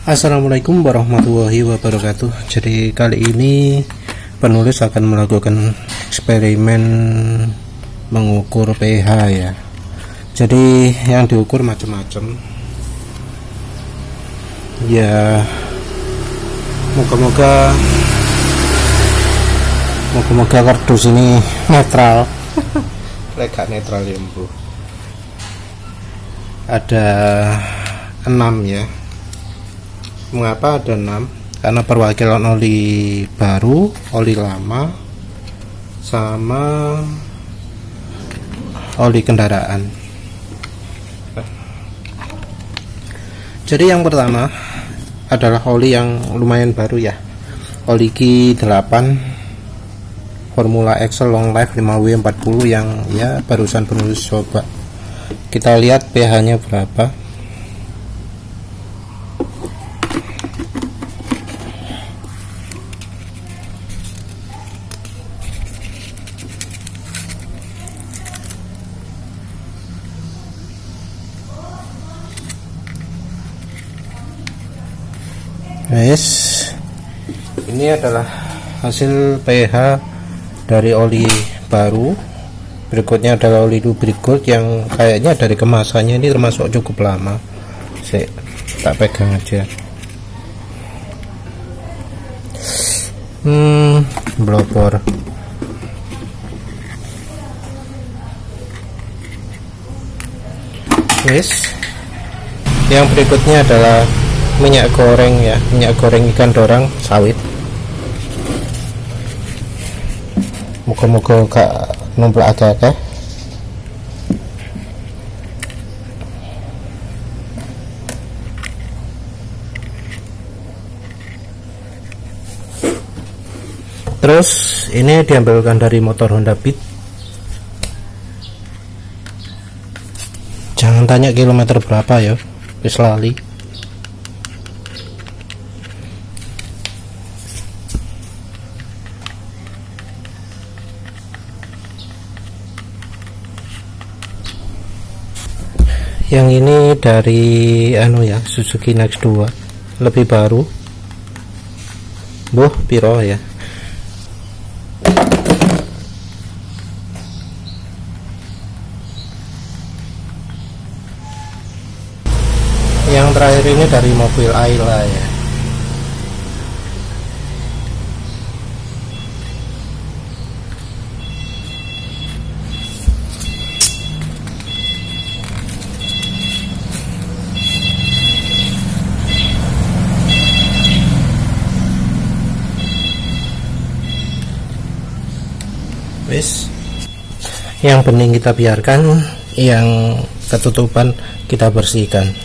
Assalamualaikum warahmatullahi wabarakatuh. Jadi kali ini penulis akan melakukan eksperimen mengukur pH ya. Jadi yang diukur macam-macam. Ya, moga-moga kardus ini netral. Lega netral ya, Bu. Ada 6 ya. Mengapa ada 6? Karena perwakilan oli baru, oli lama, sama oli kendaraan. Jadi yang pertama adalah oli yang lumayan baru ya, oli Q8 Formula Excel Long Life 5W40 yang ya barusan penulis coba. Kita lihat pH nya berapa. Ini adalah hasil pH dari oli baru. Berikutnya adalah oli lubricant yang kayaknya dari kemasannya ini termasuk cukup lama. Tak pegang aja. Blopor. Yang berikutnya adalah minyak goreng ya, minyak goreng ikan dorang sawit. Moga-moga gak numplak akeh. Terus ini diambilkan dari motor Honda Beat. Jangan tanya kilometer berapa ya, wis lali. Yang ini dari Suzuki Next 2, lebih baru. Piro ya. Yang terakhir ini dari mobil Ayla ya. Yang bening kita biarkan, yang ketutupan kita bersihkan.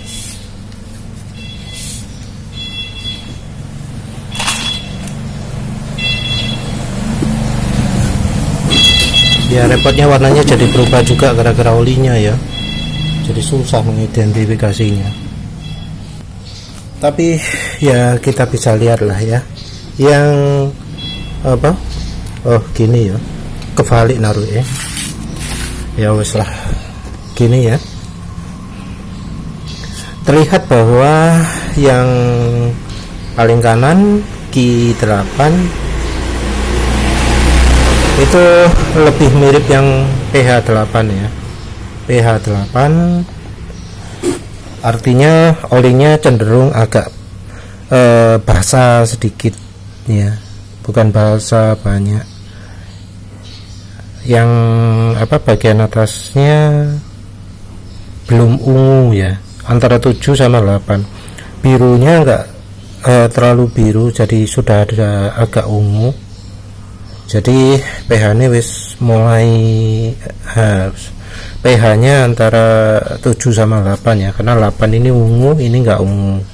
Ya repotnya warnanya jadi berubah juga gara-gara olinya ya, jadi susah mengidentifikasinya. Tapi ya kita bisa lihat lah ya, yang gini ya, kebalik naruh ya wes lah gini ya. Terlihat bahwa yang paling kanan Q8 itu lebih mirip yang pH 8 ya. pH 8 artinya olinya cenderung agak basah sedikit ya, bukan basah banyak. Yang bagian atasnya belum ungu ya, antara 7 sama 8. Birunya enggak terlalu biru, jadi sudah ada agak ungu. Jadi pH nya wis mulai pH nya antara 7 sama 8 ya, karena 8 ini ungu, ini enggak ungu.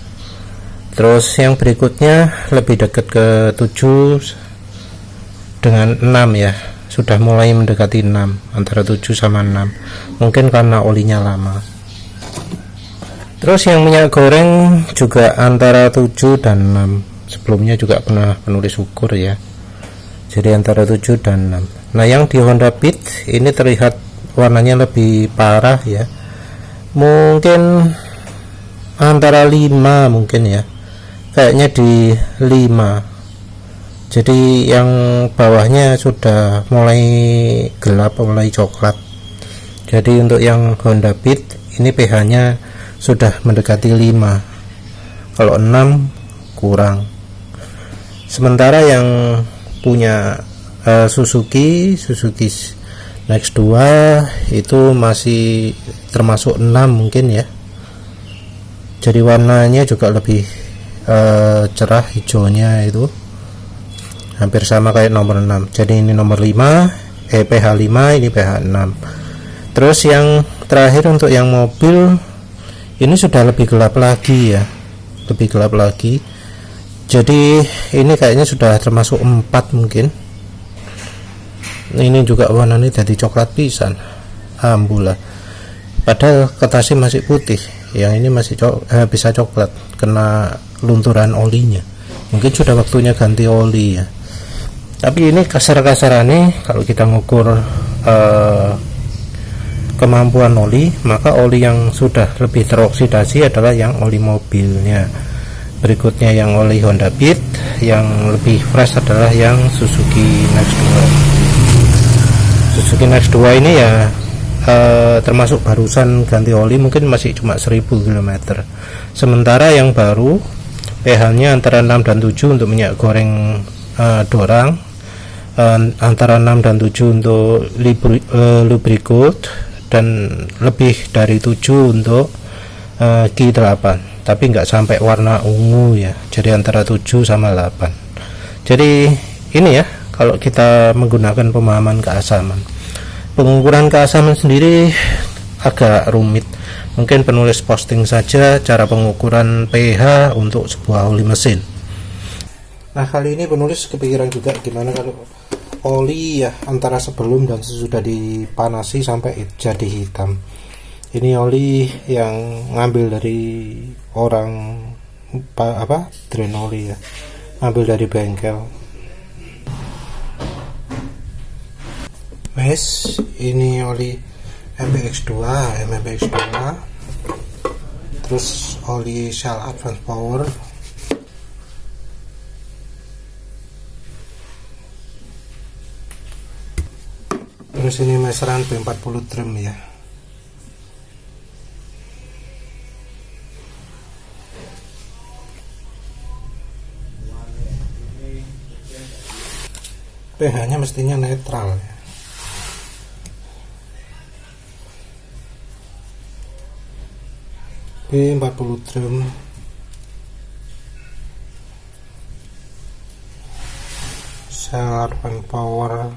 Terus yang berikutnya lebih dekat ke 7 dengan 6 ya, sudah mulai mendekati 6, antara 7 sama 6, mungkin karena olinya lama. Terus yang minyak goreng juga antara 7 dan 6, sebelumnya juga pernah penulis ukur ya, jadi antara 7 dan 6. Nah yang di Honda Beat ini terlihat warnanya lebih parah ya, mungkin antara 5 mungkin ya, kayaknya di 5, jadi yang bawahnya sudah mulai gelap, mulai coklat. Jadi untuk yang Honda Beat ini pH nya sudah mendekati 5, kalau 6 kurang. Sementara yang punya Suzuki Next 2 itu masih termasuk 6 mungkin ya. Jadi warnanya juga lebih cerah, hijaunya itu hampir sama kayak nomor 6. Jadi ini nomor 5, pH 5, ini pH 6. Terus yang terakhir untuk yang mobil ini sudah lebih gelap lagi ya, lebih gelap lagi. Jadi ini kayaknya sudah termasuk 4 mungkin. Ini juga warnanya jadi coklat pisan, alhamdulillah. Padahal kertasnya masih putih, yang ini masih bisa coklat kena lunturan olinya. Mungkin sudah waktunya ganti oli ya. Tapi ini kasar-kasarannya kalau kita ngukur kemampuan oli, maka oli yang sudah lebih teroksidasi adalah yang oli mobilnya. Berikutnya yang oli Honda Beat, yang lebih fresh adalah yang Suzuki Next 2. Suzuki Next 2 ini ya termasuk barusan ganti oli, mungkin masih cuma 1000 km. Sementara yang baru pH nya antara 6 dan 7 untuk minyak goreng dorang, antara 6 dan 7 untuk lubricant, dan lebih dari 7 untuk Q8, tapi nggak sampai warna ungu ya. Jadi antara 7 sama 8. Jadi ini ya, kalau kita menggunakan pemahaman keasaman, pengukuran keasaman sendiri agak rumit. Mungkin penulis posting saja cara pengukuran pH untuk sebuah oli mesin. Nah, kali ini penulis kepikiran juga gimana kalau oli ya antara sebelum dan sesudah dipanasi sampai jadi hitam. Ini oli yang ngambil dari orang drain oli ya, ngambil dari bengkel. Wes, ini oli MBX2, terus oli Shell Advance Power, terus ini meseran B40 drum ya. pH nya mestinya netral ya. B40 drum, Shell Advance Power,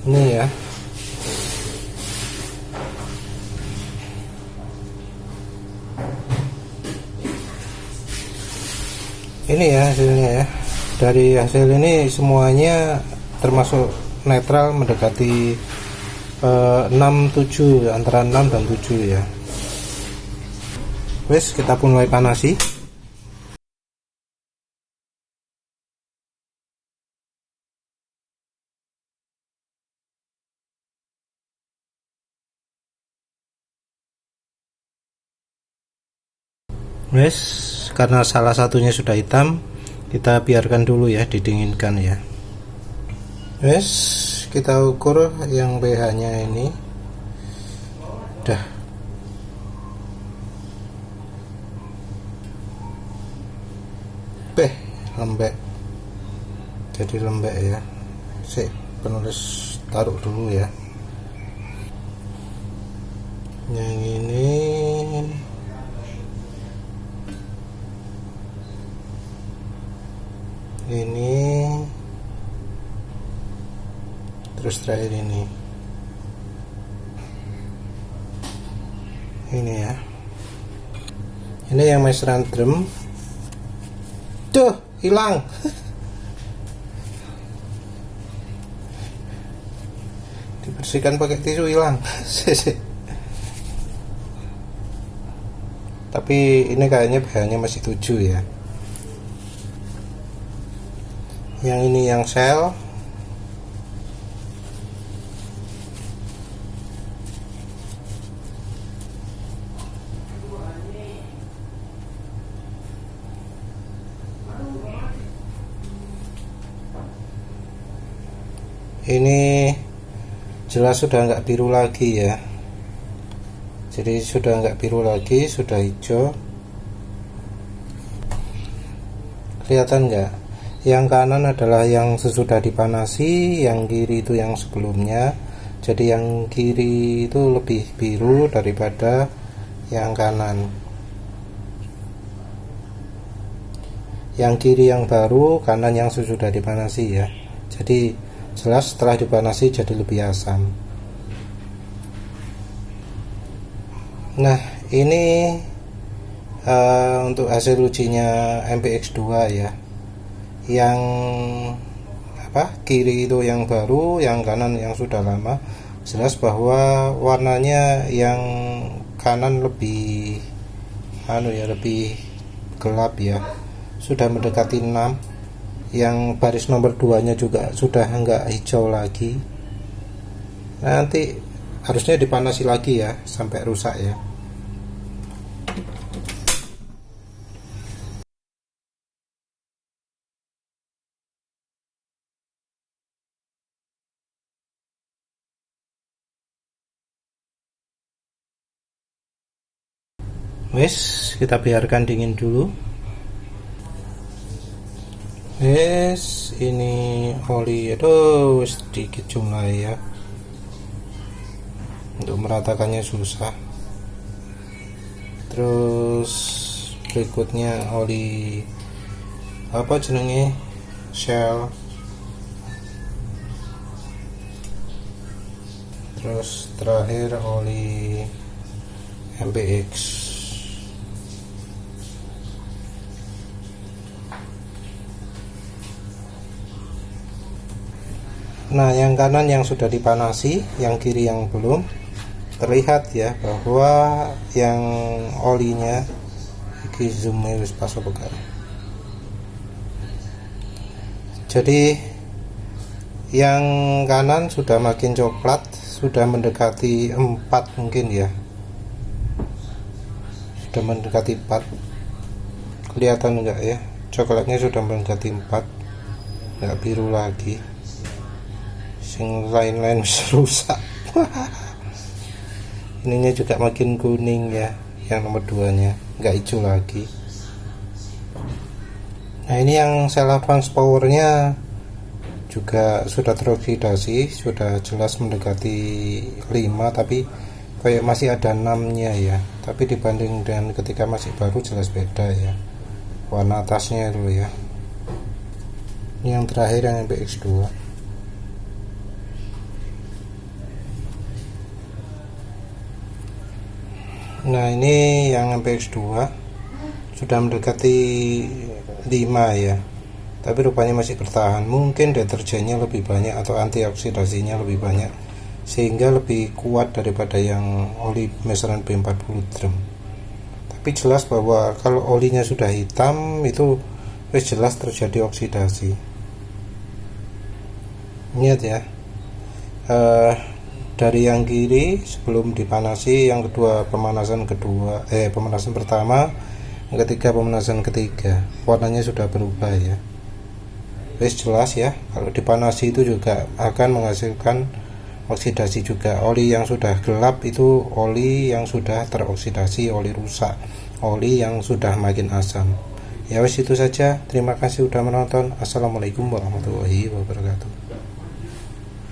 ini ya. Ini ya hasilnya ya. Dari hasil ini semuanya termasuk netral, mendekati 6-7, antara 6 dan 7 ya. Wes, kita pun mulai panasi. Wes, karena salah satunya sudah hitam, kita biarkan dulu ya, didinginkan ya. Wes, kita ukur yang pH nya ini udah lembek, jadi lembek ya. Penulis taruh dulu ya. Yang ini terus terakhir ini ya. Ini yang meseran drum. Tuh, hilang. bersihkan pakai tisu hilang. Tapi ini kayaknya bahannya masih 7 ya. Yang ini yang sel. Ini jelas sudah nggak biru lagi ya, jadi sudah nggak biru lagi, sudah hijau. Kelihatan nggak? Yang kanan adalah yang sesudah dipanasi, yang kiri itu yang sebelumnya. Jadi yang kiri itu lebih biru daripada yang kanan. Yang kiri yang baru, kanan yang sesudah dipanasi ya. Jadi jelas setelah dipanasi jadi lebih asam. Nah ini untuk hasil ujinya MPX2 ya. Yang kiri itu yang baru, yang kanan yang sudah lama. Jelas bahwa warnanya yang kanan lebih lebih gelap ya, sudah mendekati 6. Yang baris nomor 2 nya juga sudah enggak hijau lagi. Nanti harusnya dipanasi lagi ya sampai rusak ya. Wes, kita biarkan dingin dulu. Yes, ini oli itu sedikit jumlah ya, untuk meratakannya susah. Terus berikutnya oli apa jenenge, shell. Terus terakhir oli MPX. Nah yang kanan yang sudah dipanasi, yang kiri yang belum. Terlihat ya bahwa yang olinya iki zoom wis pas pekan. Jadi yang kanan sudah makin coklat, sudah mendekati 4 mungkin ya, sudah mendekati 4. Kelihatan enggak ya, coklatnya sudah mendekati 4, enggak biru lagi. Yang lain-lain rusak. Ininya juga makin kuning ya, yang nomor 2 nya nggak hijau lagi. Nah ini yang sel advance powernya juga sudah teroksidasi, sudah jelas mendekati 5, tapi kayak masih ada 6 nya ya. Tapi dibanding dengan ketika masih baru jelas beda ya, warna atasnya itu ya. Ini yang terakhir yang MPX2. Nah ini yang MPX2 sudah mendekati 5 ya, tapi rupanya masih bertahan. Mungkin deterjennya lebih banyak atau antioksidasinya lebih banyak, sehingga lebih kuat daripada yang oli meseran B40 drum. Tapi jelas bahwa kalau olinya sudah hitam itu jelas terjadi oksidasi. Lihat ya, dari yang kiri sebelum dipanasi, yang kedua pemanasan pertama, yang ketiga pemanasan ketiga, warnanya sudah berubah ya. Wes jelas ya, kalau dipanasi itu juga akan menghasilkan oksidasi juga. Oli yang sudah gelap itu oli yang sudah teroksidasi, oli rusak, oli yang sudah makin asam. Ya wes itu saja, terima kasih sudah menonton. Assalamualaikum warahmatullahi wabarakatuh.